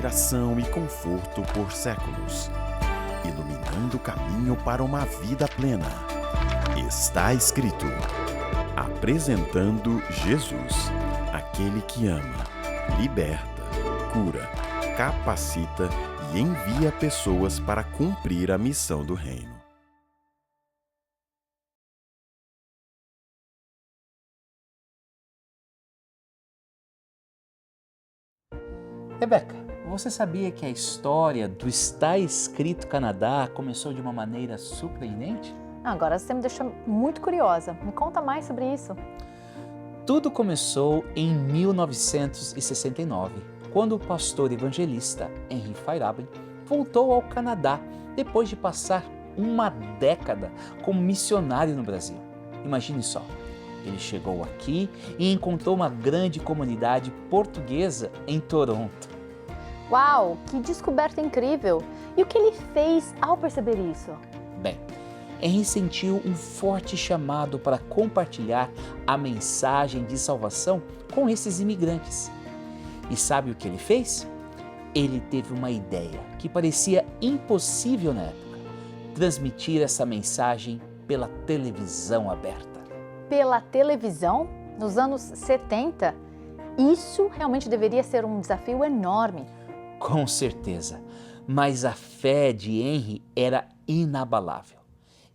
inspiração e conforto por séculos, iluminando o caminho para uma vida plena. Está escrito. Apresentando Jesus, aquele que ama, liberta, cura, capacita e envia pessoas para cumprir a missão do reino. Rebeca, você sabia que a história do Está Escrito Canadá começou de uma maneira surpreendente? Agora você me deixou muito curiosa. Me conta mais sobre isso. Tudo começou em 1969, quando o pastor evangelista Henry Feyerabend voltou ao Canadá depois de passar uma década como missionário no Brasil. Imagine só, ele chegou aqui e encontrou uma grande comunidade portuguesa em Toronto. Uau, que descoberta incrível! E o que ele fez ao perceber isso? Bem, Henry sentiu um forte chamado para compartilhar a mensagem de salvação com esses imigrantes. E sabe o que ele fez? Ele teve uma ideia que parecia impossível na época: transmitir essa mensagem pela televisão aberta. Pela televisão? Nos anos 70? Isso realmente deveria ser um desafio enorme. Com certeza, mas a fé de Henry era inabalável.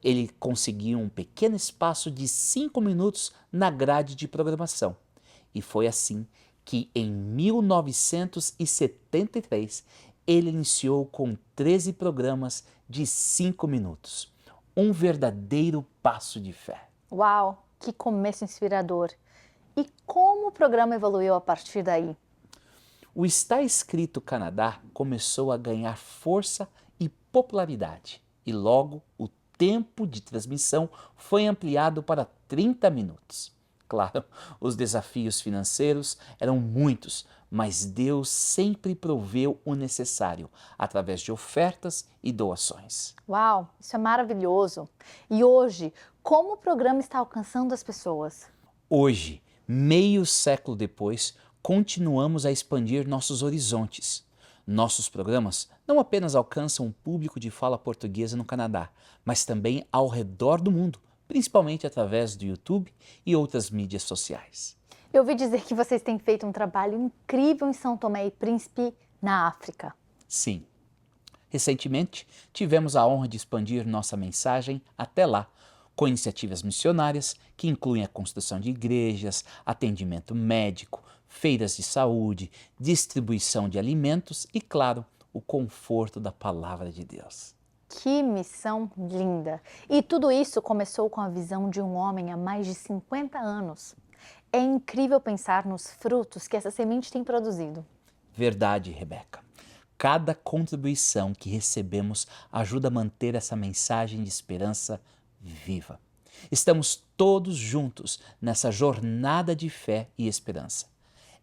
Ele conseguiu um pequeno espaço de 5 minutos na grade de programação. E foi assim que, em 1973, ele iniciou com 13 programas de 5 minutos. Um verdadeiro passo de fé. Uau, que começo inspirador! E como o programa evoluiu a partir daí? O Está Escrito Canadá começou a ganhar força e popularidade. E logo o tempo de transmissão foi ampliado para 30 minutos. Claro, os desafios financeiros eram muitos, mas Deus sempre proveu o necessário através de ofertas e doações. Uau, isso é maravilhoso! E hoje, como o programa está alcançando as pessoas? Hoje, meio século depois, continuamos a expandir nossos horizontes. Nossos programas não apenas alcançam um público de fala portuguesa no Canadá, mas também ao redor do mundo, principalmente através do YouTube e outras mídias sociais. Eu ouvi dizer que vocês têm feito um trabalho incrível em São Tomé e Príncipe, na África. Sim. Recentemente, tivemos a honra de expandir nossa mensagem até lá, com iniciativas missionárias que incluem a construção de igrejas, atendimento médico, feiras de saúde, distribuição de alimentos e, claro, o conforto da palavra de Deus. Que missão linda! E tudo isso começou com a visão de um homem há mais de 50 anos. É incrível pensar nos frutos que essa semente tem produzido. Verdade, Rebeca. Cada contribuição que recebemos ajuda a manter essa mensagem de esperança viva. Estamos todos juntos nessa jornada de fé e esperança.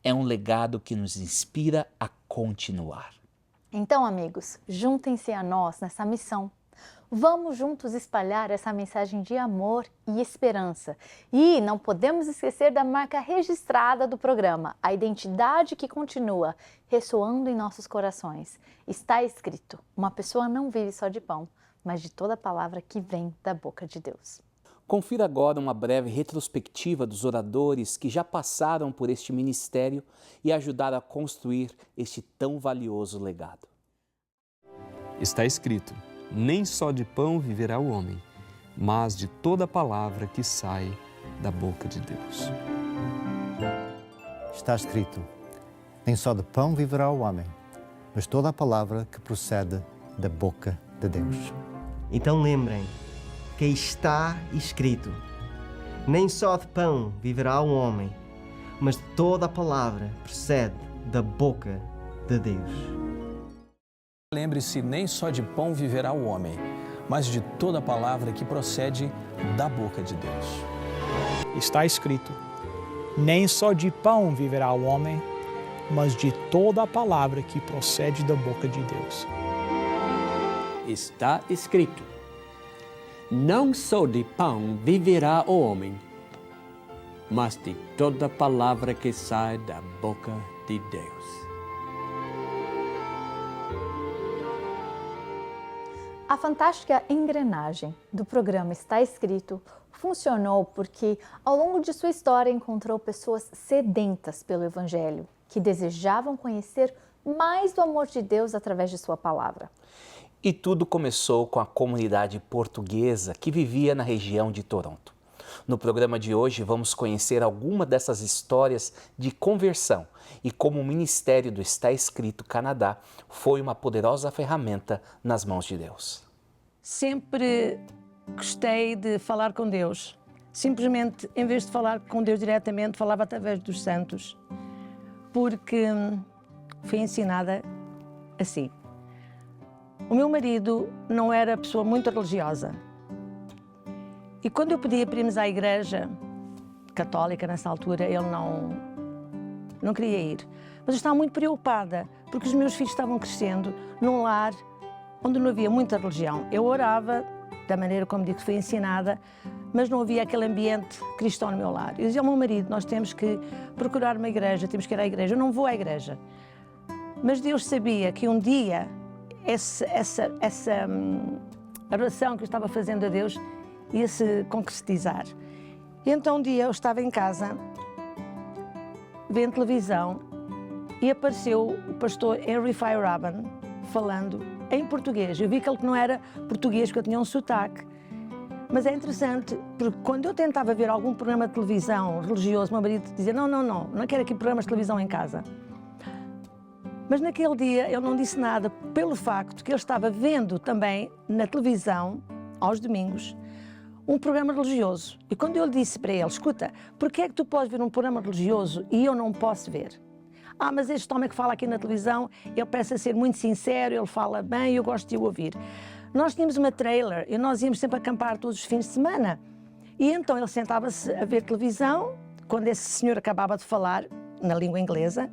É um legado que nos inspira a continuar. Então, amigos, juntem-se a nós nessa missão. Vamos juntos espalhar essa mensagem de amor e esperança. E não podemos esquecer da marca registrada do programa, a identidade que continua ressoando em nossos corações. Está escrito: uma pessoa não vive só de pão, mas de toda palavra que vem da boca de Deus. Confira agora uma breve retrospectiva dos oradores que já passaram por este ministério e ajudaram a construir este tão valioso legado. Está escrito: nem só de pão viverá o homem, mas de toda palavra que sai da boca de Deus. Está escrito: nem só de pão viverá o homem, mas toda a palavra que procede da boca de Deus. Então lembrem que está escrito: nem só de pão viverá o homem, mas de toda a palavra que procede da boca de Deus. Lembre-se, nem só de pão viverá o homem, mas de toda a palavra que procede da boca de Deus. Está escrito: nem só de pão viverá o homem, mas de toda a palavra que procede da boca de Deus. Está escrito: não só de pão viverá o homem, mas de toda palavra que sai da boca de Deus. A fantástica engrenagem do programa Está Escrito funcionou porque, ao longo de sua história, encontrou pessoas sedentas pelo Evangelho, que desejavam conhecer mais do amor de Deus através de sua palavra. E tudo começou com a comunidade portuguesa que vivia na região de Toronto. No programa de hoje vamos conhecer alguma dessas histórias de conversão e como o Ministério do Está Escrito Canadá foi uma poderosa ferramenta nas mãos de Deus. Sempre gostei de falar com Deus. Simplesmente, em vez de falar com Deus diretamente, falava através dos santos. Porque fui ensinada assim. O meu marido não era pessoa muito religiosa. E quando eu pedia para irmos à igreja católica, nessa altura, ele não queria ir. Mas eu estava muito preocupada, porque os meus filhos estavam crescendo num lar onde não havia muita religião. Eu orava, da maneira como digo que fui ensinada, mas não havia aquele ambiente cristão no meu lar. Eu dizia ao meu marido, nós temos que procurar uma igreja, temos que ir à igreja. Eu não vou à igreja. Mas Deus sabia que um dia essa oração que eu estava fazendo a Deus ia se concretizar. E então um dia eu estava em casa, vendo televisão, e apareceu o pastor Henry Feyerabend falando em português. Eu vi que ele não era português, porque eu tinha um sotaque. Mas é interessante, porque quando eu tentava ver algum programa de televisão religioso, meu marido dizia, não quero aqui programas de televisão em casa. Mas naquele dia ele não disse nada, pelo facto que ele estava vendo também na televisão, aos domingos, um programa religioso. E quando eu disse para ele, escuta, porquê é que tu podes ver um programa religioso e eu não posso ver? Mas este homem que fala aqui na televisão, ele parece ser muito sincero, ele fala bem e eu gosto de o ouvir. Nós tínhamos uma trailer e nós íamos sempre acampar todos os fins de semana. E então ele sentava-se a ver televisão, quando esse senhor acabava de falar, na língua inglesa,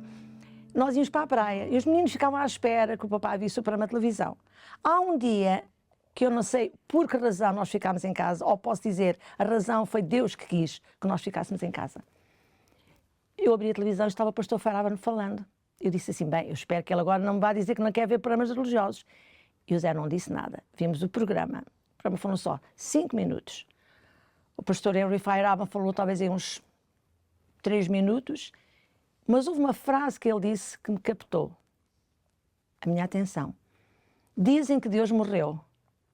nós íamos para a praia e os meninos ficavam à espera que o papai visse o programa de televisão. Há um dia que eu não sei por que razão nós ficámos em casa, ou posso dizer, a razão foi Deus que quis que nós ficássemos em casa. Eu abri a televisão e estava o pastor Feyerabend falando. Eu disse assim, bem, eu espero que ele agora não me vá dizer que não quer ver programas religiosos. E o Zé não disse nada. Vimos o programa. O programa foram só 5 minutos. O pastor Henry Feyerabend falou talvez em uns 3 minutos, mas houve uma frase que ele disse que me captou a minha atenção. Dizem que Deus morreu,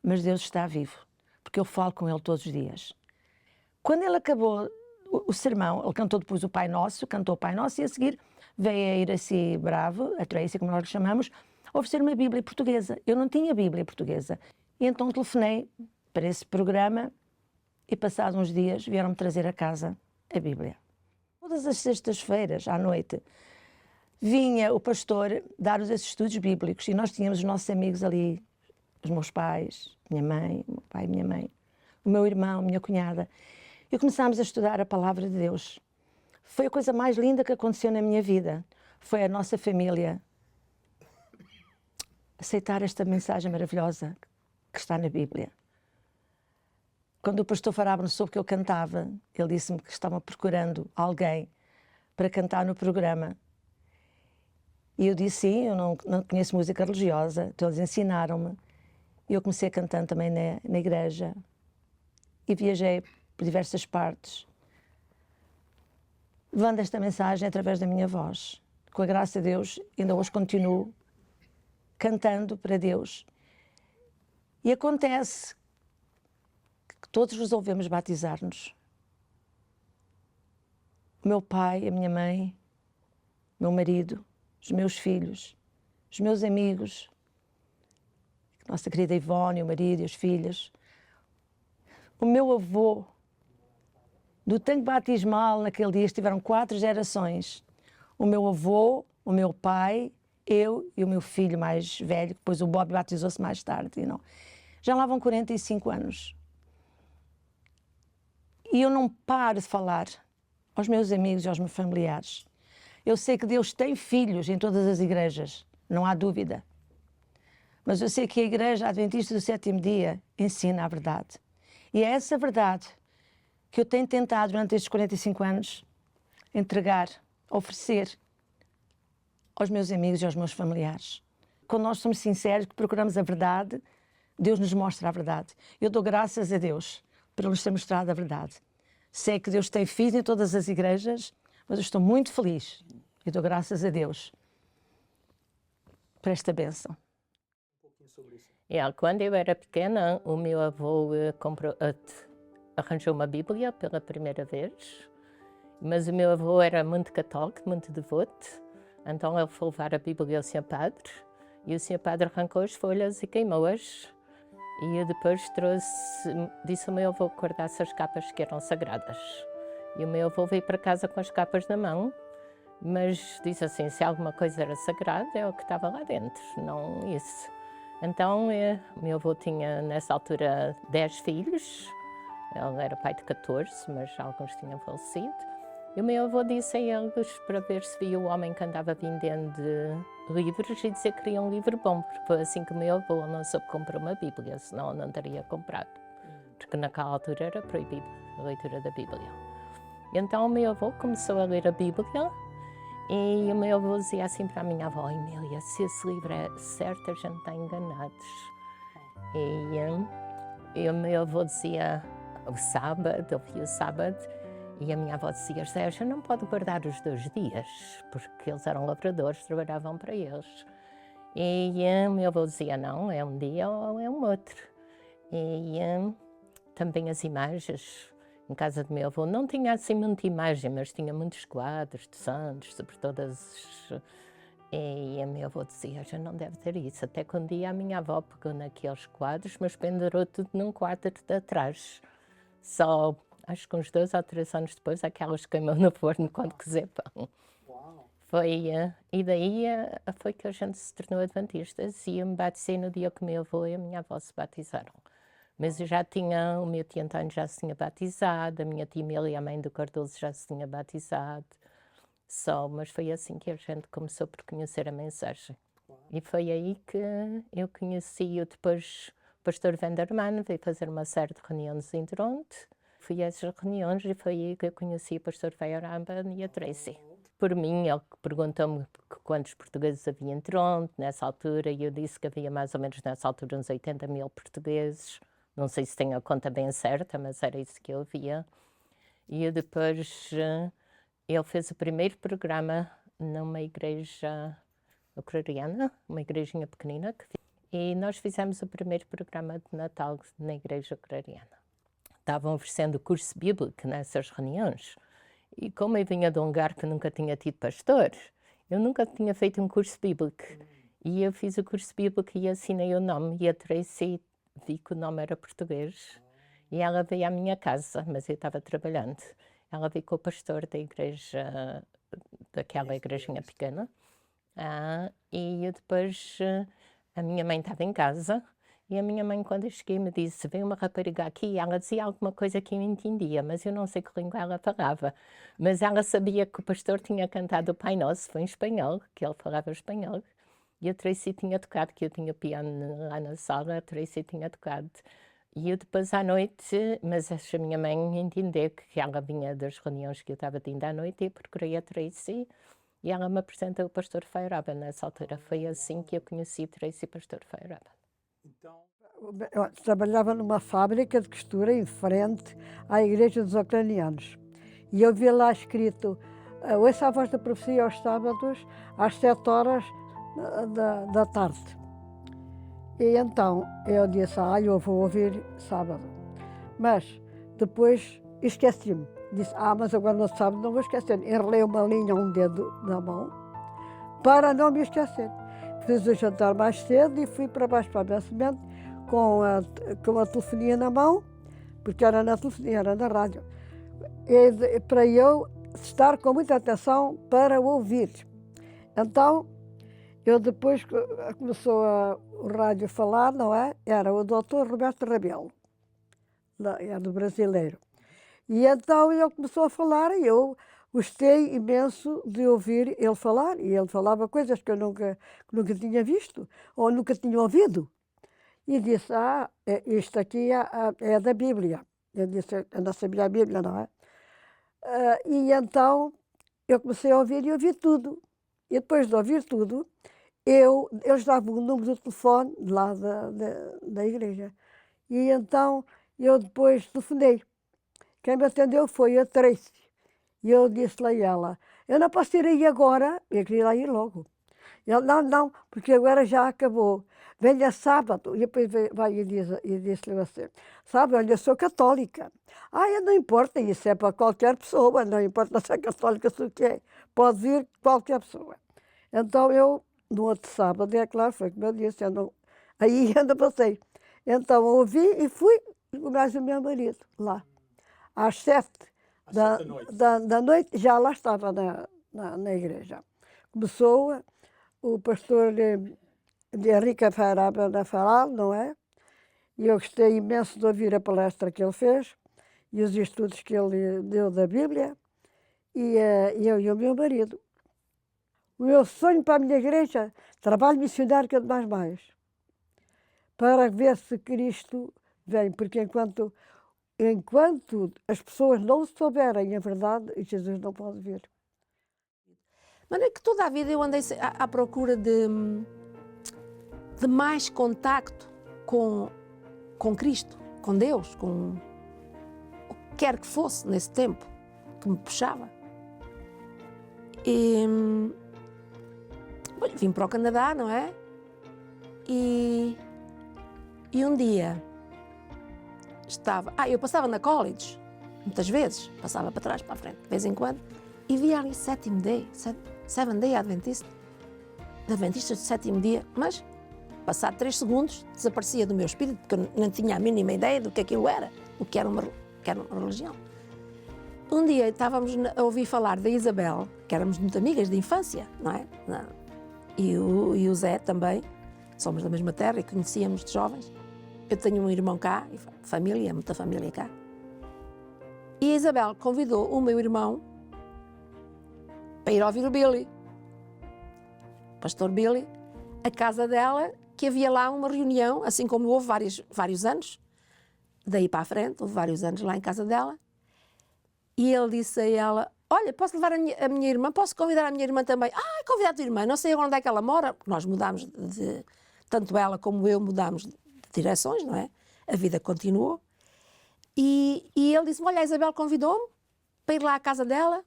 mas Deus está vivo, porque eu falo com Ele todos os dias. Quando ele acabou o sermão, ele cantou depois o Pai Nosso, cantou o Pai Nosso e a seguir veio a Iracy Bravo, a Tracy, como nós lhe chamamos, oferecer uma Bíblia portuguesa. Eu não tinha Bíblia portuguesa. E então telefonei para esse programa e passados uns dias vieram-me trazer a casa a Bíblia. Todas as sextas-feiras, à noite, vinha o pastor dar os estudos bíblicos e nós tínhamos os nossos amigos ali, os meus pais, minha mãe, o meu pai e minha mãe, o meu irmão, minha cunhada. E começámos a estudar a Palavra de Deus. Foi a coisa mais linda que aconteceu na minha vida. Foi a nossa família aceitar esta mensagem maravilhosa que está na Bíblia. Quando o pastor Feyerabend soube que eu cantava, ele disse-me que estava procurando alguém para cantar no programa. E eu disse, sim, eu não conheço música religiosa, então eles ensinaram-me. E eu comecei cantando também na igreja. E viajei por diversas partes, levando esta mensagem através da minha voz. Com a graça de Deus, ainda hoje continuo cantando para Deus. E acontece que todos resolvemos batizar-nos. O meu pai, a minha mãe, o meu marido, os meus filhos, os meus amigos, a nossa querida Ivone, o marido e os filhos, o meu avô. Do tanque batismal, naquele dia, estiveram 4 gerações. O meu avô, o meu pai, eu e o meu filho mais velho, depois o Bob batizou-se mais tarde. Não. Já lá vão 45 anos. E eu não paro de falar aos meus amigos e aos meus familiares. Eu sei que Deus tem filhos em todas as igrejas, não há dúvida. Mas eu sei que a Igreja Adventista do Sétimo Dia ensina a verdade. E é essa verdade que eu tenho tentado, durante estes 45 anos, entregar, oferecer aos meus amigos e aos meus familiares. Quando nós somos sinceros, que procuramos a verdade, Deus nos mostra a verdade. Eu dou graças a Deus por Ele nos ter mostrado a verdade. Sei que Deus tem filhos em todas as igrejas, mas eu estou muito feliz. Eu dou graças a Deus por esta bênção. Quando eu era pequena, o meu avô arranjou uma Bíblia pela primeira vez, mas o meu avô era muito católico, muito devoto, então ele foi levar a Bíblia ao Sr. Padre, e o Sr. Padre arrancou as folhas e queimou-as, e eu depois disse ao meu avô que guardasse as capas que eram sagradas. E o meu avô veio para casa com as capas na mão, mas disse assim, se alguma coisa era sagrada, é o que estava lá dentro, não isso. Então, o meu avô tinha, nessa altura, 10 filhos. Ele era pai de 14, mas alguns tinham falecido. E o meu avô disse a eles para ver se via o homem que andava vendendo livros e dizer que queria um livro bom, porque foi assim que o meu avô não soube comprar uma Bíblia, senão não teria comprado. Porque naquela altura era proibido a leitura da Bíblia. E então o meu avô começou a ler a Bíblia. E o meu avô dizia assim para a minha avó, Emília, se esse livro é certo, a gente está enganados. E o meu avô dizia o sábado, eu via o sábado, e a minha avó dizia, Sérgio, não pode guardar os 2 dias, porque eles eram lavradores, trabalhavam para eles. E o meu avô dizia, não, é um dia ou é um outro. E também as imagens. Em casa do meu avô não tinha assim muita imagem, mas tinha muitos quadros de santos, sobre todas. E a meu avô dizia, já não deve ter isso. Até que um dia a minha avó pegou naqueles quadros, mas pendurou tudo num quadro de atrás. Só, acho que uns 2 ou 3 anos depois, aquelas queimou no forno quando cozer pão. E daí foi que a gente se tornou adventistas e eu me batizei no dia que o meu avô e a minha avó se batizaram. Mas eu já tinha, o meu tio António já se tinha batizado, a minha tia Emília, a mãe do Cardoso, já se tinha batizado. Mas foi assim que a gente começou por conhecer a mensagem. E foi aí que eu conheci depois o pastor Vanderman, veio fazer uma série de reuniões em Toronto. Fui a essas reuniões e foi aí que eu conheci o pastor Feyerabend e a Tracy. Por mim, ele perguntou-me quantos portugueses havia em Toronto nessa altura, e eu disse que havia mais ou menos nessa altura uns 80 mil portugueses. Não sei se tenho a conta bem certa, mas era isso que eu via. E depois ele fez o primeiro programa numa igreja ucraniana, uma igrejinha pequenina. E nós fizemos o primeiro programa de Natal na igreja ucraniana. Estavam oferecendo o curso bíblico nessas reuniões. E como eu vinha de um lugar que nunca tinha tido pastor, eu nunca tinha feito um curso bíblico. E eu fiz o curso bíblico e assinei o nome. E a Tracy vi que o nome era português e ela veio à minha casa, mas eu estava trabalhando. Ela veio com o pastor da igreja, daquela igrejinha pequena. E eu depois, a minha mãe estava em casa e a minha mãe, quando eu cheguei, me disse, veio uma rapariga aqui e ela dizia alguma coisa que eu entendia, mas eu não sei que língua ela falava. Mas ela sabia que o pastor tinha cantado o Pai Nosso, foi em espanhol, que ele falava espanhol. E a Tracy tinha tocado, que eu tinha piano lá na sala, a Tracy tinha tocado. E eu depois à noite, mas a minha mãe entendeu que ela vinha das reuniões que eu estava tendo à noite, e eu procurei a Tracy e ela me apresentou o pastor Feyerabend nessa altura. Foi assim que eu conheci Tracy e o pastor Feyerabend. Eu trabalhava numa fábrica de costura em frente à igreja dos ucranianos. E eu vi lá escrito, ouça a voz da profecia aos sábados, às 7 horas da tarde. E então eu disse, eu vou ouvir sábado. Mas depois esqueci-me. Disse, mas agora no sábado não vou esquecer. Enrolei uma linha, um dedo na mão, para não me esquecer. Fiz o jantar mais cedo e fui para baixo para a Bensemento com a telefonia na mão, porque era na telefonia, era na rádio. E, para eu estar com muita atenção para ouvir. Então, eu depois começou o rádio a falar, não é? Era o doutor Roberto Rabelo, era do brasileiro. E então ele começou a falar e eu gostei imenso de ouvir ele falar. E ele falava coisas que eu nunca tinha visto ou nunca tinha ouvido. E disse, isto aqui é da Bíblia. Eu disse, eu não sabia a Bíblia, não é? E então eu comecei a ouvir e ouvi tudo. E depois de ouvir tudo, eles davam o número do telefone lá da igreja. E então eu depois telefonei. Quem me atendeu foi a Tracy. E eu disse-lhe a ela, eu não posso ir aí agora. Eu queria lá ir logo. Ele, não, porque agora já acabou. Venha sábado. E depois vai e disse-lhe assim, sabe, olha, eu sou católica. Não importa, isso é para qualquer pessoa, não importa se é católica, se o que é. Pode vir qualquer pessoa. Então eu, no outro sábado, é claro, foi como eu disse, aí ainda passei. Então ouvi e fui com mais o meu marido lá. Às 7 da noite, já lá estava na igreja. Começou o pastor de Henrique Feiraba a falar, não é? E eu gostei imenso de ouvir a palestra que ele fez e os estudos que ele deu da Bíblia, e eu e o meu marido. O meu sonho para a minha igreja, trabalho missionário cada vez mais, para ver se Cristo vem, porque enquanto as pessoas não souberem a verdade, Jesus não pode vir. Mas é que toda a vida eu andei à procura de mais contacto com Cristo, com Deus, com o que quer que fosse nesse tempo, que me puxava. E vim para o Canadá, não é? E um dia eu passava na college, muitas vezes, passava para trás, para a frente, de vez em quando, e via ali Seventh Day Adventista de sétimo dia, mas passado 3 segundos desaparecia do meu espírito, porque eu não tinha a mínima ideia do que aquilo era, o que era uma religião. Um dia estávamos a ouvir falar da Isabel, que éramos muito amigas de infância, não é? E o Zé também, somos da mesma terra e conhecíamos de jovens. Eu tenho um irmão cá, família, muita família cá. E a Isabel convidou o meu irmão para ir ouvir o Billy, pastor Billy, a casa dela, que havia lá uma reunião, assim como houve vários anos, daí para a frente, houve vários anos lá em casa dela. E ele disse a ela, olha, posso levar a minha irmã, posso convidar a minha irmã também? Convidar a tua irmã, não sei onde é que ela mora, porque nós mudámos tanto ela como eu mudámos de direções, não é? A vida continuou. E ele disse, olha, a Isabel convidou-me para ir lá à casa dela,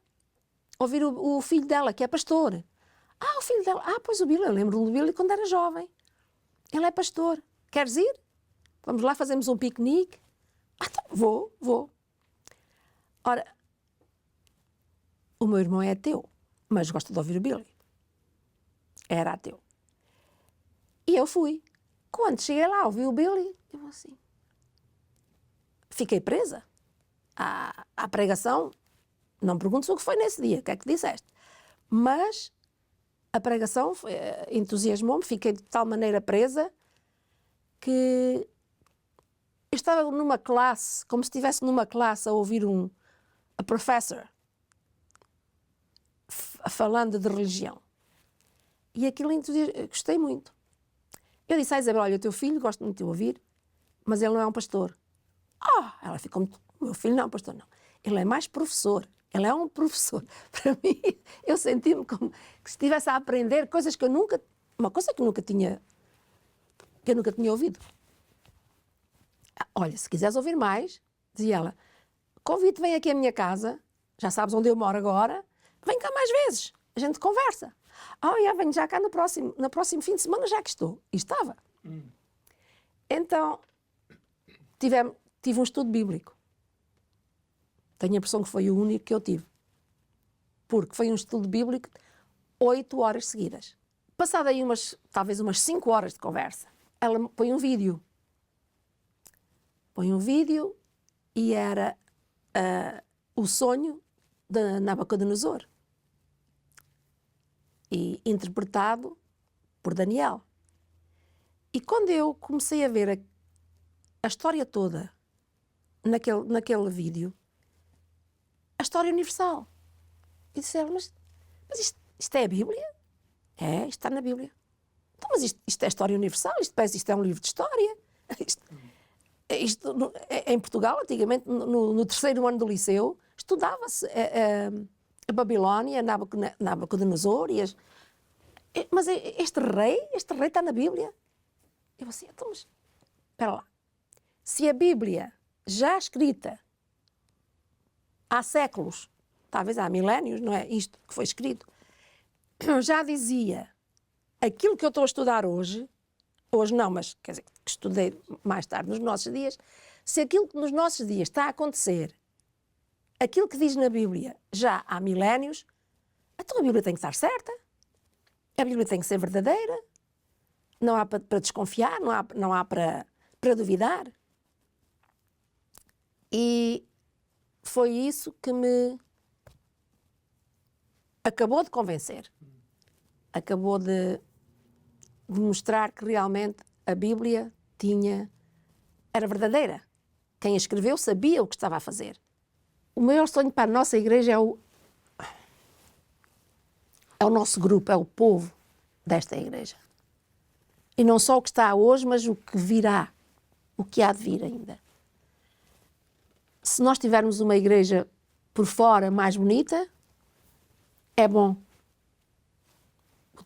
ouvir o filho dela, que é pastor. O filho dela, pois o Billy, eu lembro-me do Billy quando era jovem. Ele é pastor. Queres ir? Vamos lá, fazemos um piquenique. Então, vou. Ora, o meu irmão é ateu, mas gosta de ouvir o Billy. Era ateu. E eu fui. Quando cheguei lá, ouvi o Billy, eu assim, fiquei presa à pregação. Não me perguntes o que foi nesse dia, o que é que disseste. Mas a pregação entusiasmou-me, fiquei de tal maneira presa que eu estava numa classe, como se estivesse numa classe a ouvir a professor falando de religião. E aquilo gostei muito. Eu disse à Isabel, olha, o teu filho gosta muito de ouvir, mas ele não é um pastor. Ela ficou muito, o meu filho não é um pastor, não. Ele é mais professor. Ele é um professor. Para mim, eu senti-me como que estivesse a aprender coisas que uma coisa que eu nunca tinha ouvido. Olha, se quiseres ouvir mais, dizia ela, convido-te, vem aqui à minha casa, já sabes onde eu moro agora, vem cá mais vezes, a gente conversa. Venho já cá no próximo fim de semana, já que estou. E estava. Então, tive um estudo bíblico. Tenho a impressão que foi o único que eu tive. Porque foi um estudo bíblico 8 horas seguidas. Passado aí talvez umas 5 horas de conversa, ela põe um vídeo. E era o sonho de Nabucodonosor. E interpretado por Daniel. E quando eu comecei a ver a história toda naquele vídeo, a história universal. E disseram, mas isto é a Bíblia? Isto está na Bíblia. Então, mas isto é história universal? Isto é um livro de história? Em Portugal, antigamente, no 3º ano do liceu, estudava-se a Babilónia, Nabucodonosor, Mas este rei está na Bíblia? Eu assim, então, mas, espera lá. Se a Bíblia, já escrita há séculos, talvez há milénios, não é isto que foi escrito, já dizia aquilo que eu estou a estudar hoje não, mas quer dizer, que estudei mais tarde nos nossos dias, se aquilo que nos nossos dias está a acontecer, aquilo que diz na Bíblia já há milénios, então a Bíblia tem que estar certa, a Bíblia tem que ser verdadeira, não há para desconfiar, não há para duvidar. E foi isso que me acabou de convencer, acabou de mostrar que realmente a Bíblia era verdadeira. Quem a escreveu sabia o que estava a fazer. O maior sonho para a nossa igreja é o nosso grupo, é o povo desta igreja. E não só o que está hoje, mas o que virá, o que há de vir ainda. Se nós tivermos uma igreja por fora mais bonita, é bom. O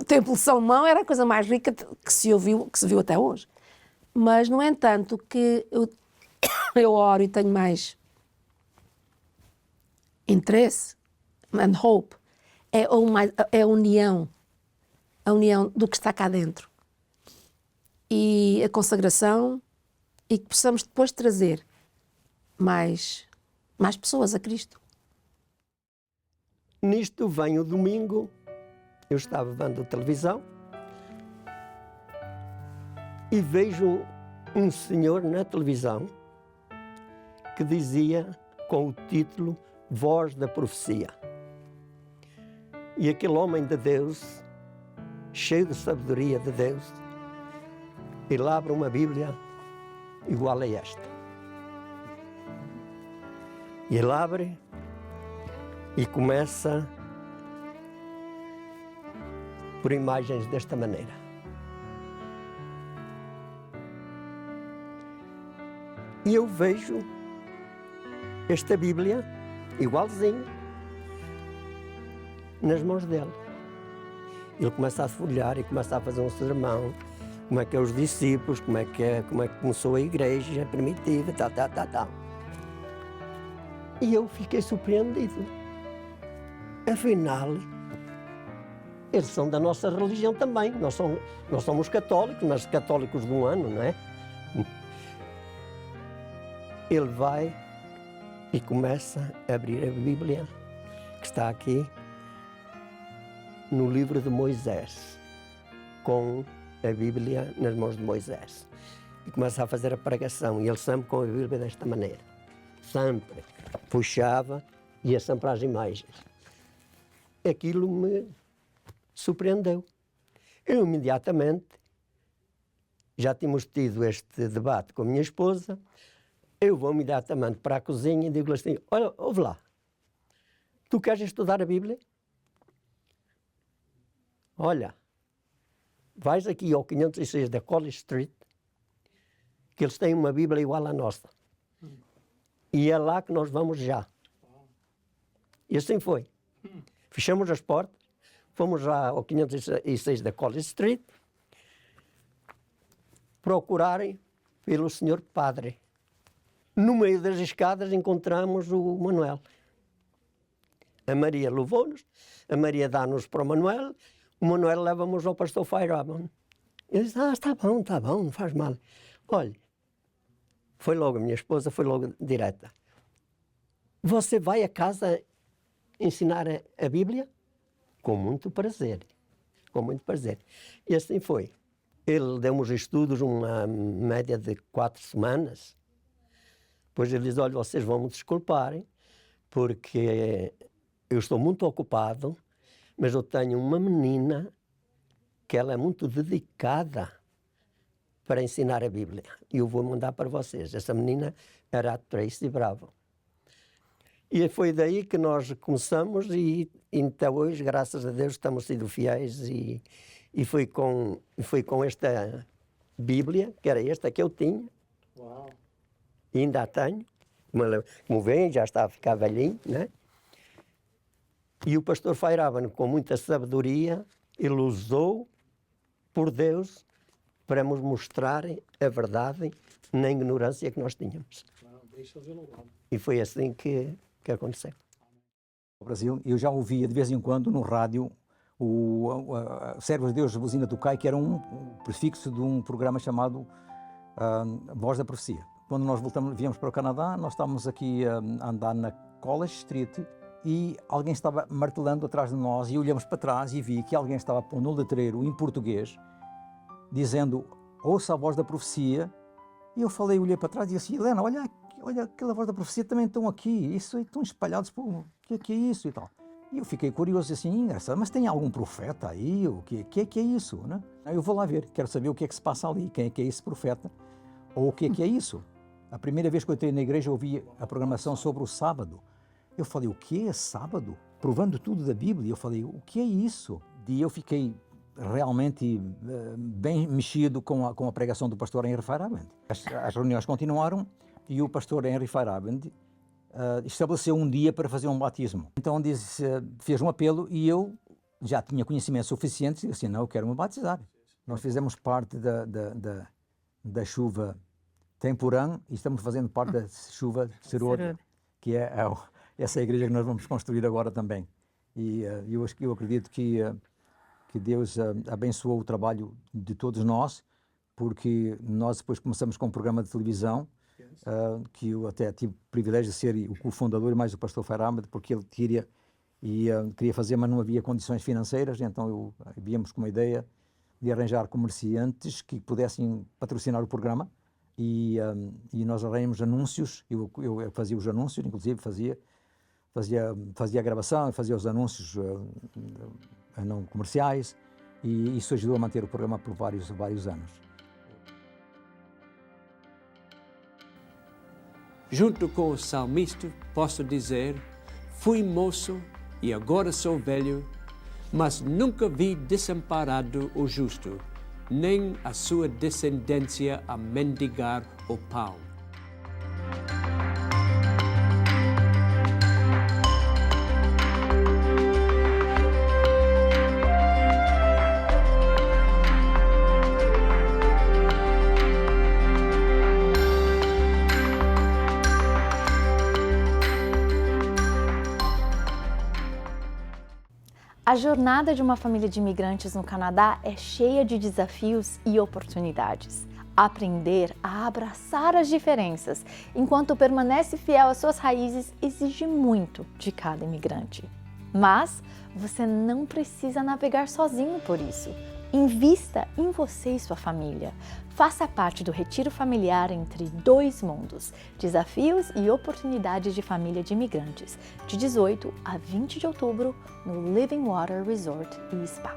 templo de Salomão era a coisa mais rica que se viu até hoje. Mas, no entanto, que eu oro e tenho mais interesse and hope é a união do que está cá dentro. E a consagração, e que possamos depois trazer mais pessoas a Cristo. Nisto vem o domingo, eu estava vendo televisão e vejo um senhor na televisão que dizia com o título Voz da Profecia. E aquele homem de Deus, cheio de sabedoria de Deus, ele abre uma Bíblia igual a esta. E ele abre e começa por imagens desta maneira. E eu vejo esta Bíblia igualzinha nas mãos dele. Ele começa a folhear e começa a fazer um sermão, como é que é os discípulos, como é que começou a igreja primitiva, tal. E eu fiquei surpreendido. Afinal, eles são da nossa religião também. Nós somos católicos, mas católicos de um ano, não é? Ele vai e começa a abrir a Bíblia, que está aqui no livro de Moisés, com a Bíblia nas mãos de Moisés. E começa a fazer a pregação, e ele sempre com a Bíblia desta maneira. Sempre puxava e ia sempre às imagens. Aquilo me surpreendeu. Eu imediatamente, já tínhamos tido este debate com a minha esposa, eu vou imediatamente para a cozinha e digo-lhe assim, olha, ouve lá, tu queres estudar a Bíblia? Olha, vais aqui ao 506 da College Street, que eles têm uma Bíblia igual à nossa. E é lá que nós vamos já. E assim foi. Fechamos as portas, fomos já ao 506 da College Street, procurarem pelo senhor padre. No meio das escadas encontramos o Manuel. A Maria levou-nos, a Maria dá-nos para o Manuel leva-nos ao pastor Feyerabend. Ele disse, está bom, não faz mal. Olha, foi logo, a minha esposa foi logo direta. Você vai a casa ensinar a Bíblia? Com muito prazer, com muito prazer. E assim foi. Ele deu-nos estudos, uma média de 4 semanas. Depois ele diz, olha, vocês vão me desculparem, porque eu estou muito ocupado, mas eu tenho uma menina que ela é muito dedicada para ensinar a Bíblia. E eu vou mandar para vocês. Essa menina era a Tracy Bravo. E foi daí que nós começamos e até hoje, graças a Deus, estamos sido fiéis e foi com esta Bíblia, que era esta que eu tinha. Uau. E ainda a tenho. Como veem, já está a ficar velhinho, né? E o pastor Feyerabend, com muita sabedoria, ele usou por Deus para nos mostrar a verdade na ignorância que nós tínhamos. E foi assim que aconteceu. No Brasil, eu já ouvia de vez em quando no rádio o Servos de Deus Buzina do Cai, que era um prefixo de um programa chamado Voz da Profecia. Quando nós viemos para o Canadá, nós estávamos aqui a andar na College Street e alguém estava martelando atrás de nós e olhamos para trás e vi que alguém estava pondo um letreiro em português dizendo: ouça a voz da profecia. E eu olhei para trás e disse: Helena, olha aquela voz da profecia, também estão aqui, estão espalhados por... O que é isso e tal? E eu fiquei curioso, assim, engraçado, mas tem algum profeta aí? O que é isso, né? Eu vou lá ver, quero saber o que é que se passa ali, quem é que é esse profeta, ou o que é isso. A primeira vez que eu entrei na igreja, eu ouvi a programação sobre o sábado. Eu falei: o que é sábado? Provando tudo da Bíblia. Eu falei: o que é isso? E eu fiquei realmente bem mexido com a pregação do pastor Henry Feyerabend. As reuniões continuaram e o pastor Henry Feyerabend estabeleceu um dia para fazer um batismo. Então fez um apelo e eu já tinha conhecimento suficiente e disse: não, eu quero me batizar. Nós fizemos parte da chuva temporã e estamos fazendo parte da chuva serôdia, que é essa igreja que nós vamos construir agora também. E eu acredito que Deus abençoou o trabalho de todos nós, porque nós depois começamos com um programa de televisão, que eu até tive o privilégio de ser o cofundador, mais o pastor Feyerabend, porque ele queria fazer, mas não havia condições financeiras, então víamos com uma ideia de arranjar comerciantes que pudessem patrocinar o programa, e nós arranjamos anúncios. Eu fazia os anúncios, inclusive fazia a gravação, fazia os anúncios não comerciais, e isso ajudou a manter o programa por vários anos. Junto com o salmista, posso dizer: fui moço e agora sou velho, mas nunca vi desamparado o justo, nem a sua descendência a mendigar o pão. A jornada de uma família de imigrantes no Canadá é cheia de desafios e oportunidades. Aprender a abraçar as diferenças enquanto permanece fiel às suas raízes exige muito de cada imigrante. Mas você não precisa navegar sozinho por isso. Invista em você e sua família. Faça parte do Retiro Familiar Entre Dois Mundos, Desafios e Oportunidades de Família de Imigrantes, de 18 a 20 de outubro, no Living Water Resort e Spa.